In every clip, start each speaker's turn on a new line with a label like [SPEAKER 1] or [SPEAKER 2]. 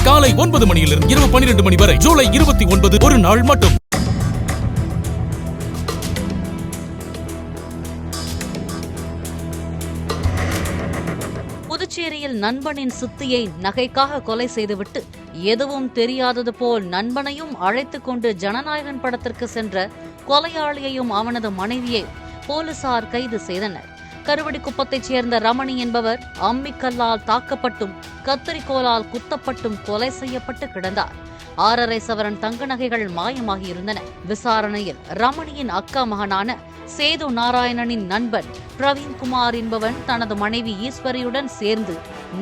[SPEAKER 1] காலை 9 மணியிலிருந்து இரவு 12 மணி வரை ஜூலை 29 ஒரு நாள் மட்டும்.
[SPEAKER 2] புதுச்சேரியில் நண்பனின் சித்தியை நகைக்காக கொலை செய்துவிட்டு எதுவும் தெரியாதது போல் நண்பனையும் அழைத்துக் கொண்டு ஜனநாயகன் படத்திற்கு சென்ற கொலையாளியையும் அவனது மனைவியை போலீசார் கைது செய்தனர். கருவடிக்குப்பத்தைச் சேர்ந்த ரமணி என்பவர் அம்மிக்கல்லால் தாக்கப்பட்டும் கத்தரிக்கோலால் குத்தப்பட்டும் கொலை செய்யப்பட்டு கிடந்தார். 6.5 சவரன் தங்க நகைகள் மாயமாகியிருந்தன. விசாரணையில் ரமணியின் அக்கா மகனான சேது நாராயணனின் நண்பன் பிரவீன்குமார் என்பவன் தனது மனைவி ஈஸ்வரியுடன் சேர்ந்து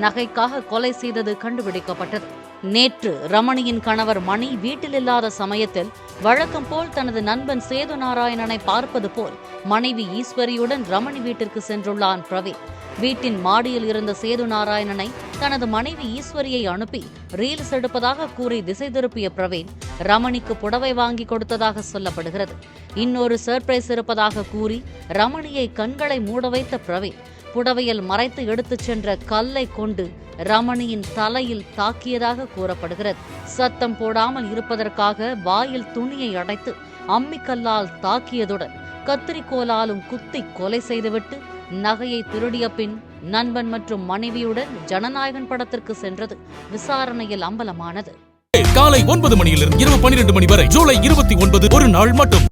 [SPEAKER 2] நகைக்காக கொலை செய்தது கண்டுபிடிக்கப்பட்டது. நேற்று ரமணியின் கணவர் மணி வீட்டில் இல்லாத சமயத்தில் வழக்கம் போல் தனது நண்பன் சேது நாராயணனை பார்ப்பது போல் மனைவி ஈஸ்வரியுடன் ரமணி வீட்டிற்கு சென்றுள்ளான் பிரவீன். வீட்டின் மாடியில் இருந்த சேது நாராயணனை தனது மனைவி ஈஸ்வரியை அனுப்பி ரீல்ஸ் எடுப்பதாக கூறி திசை திருப்பிய பிரவீன் ரமணிக்கு புடவை வாங்கி கொடுத்ததாக சொல்லப்படுகிறது. இன்னொரு சர்ப்ரைஸ் இருப்பதாக கூறி ரமணியை கண்களை மூட வைத்த பிரவீன் புடவையில் மறைத்து எடுத்துச் சென்ற கல்லை கொண்டு ரமணியின் தலையில் தாக்கியதாக கூறப்படுகிறது. சத்தம் போடாமல் இருப்பதற்காக வாயில் துணியை அடைத்து அம்மிக்கல்லால் தாக்கியதுடன் கத்திரிக்கோலாலும் குத்தி கொலை செய்துவிட்டு நகையை திருடிய பின் நண்பன் மற்றும் மனைவியுடன் ஜனநாயகன் படத்திற்கு சென்றது விசாரணையில் அம்பலமானது.
[SPEAKER 1] காலை 9 மணியிலிருந்து இரவு 12 மணி வரை ஜூலை 29 ஒரு நாள் மட்டும்.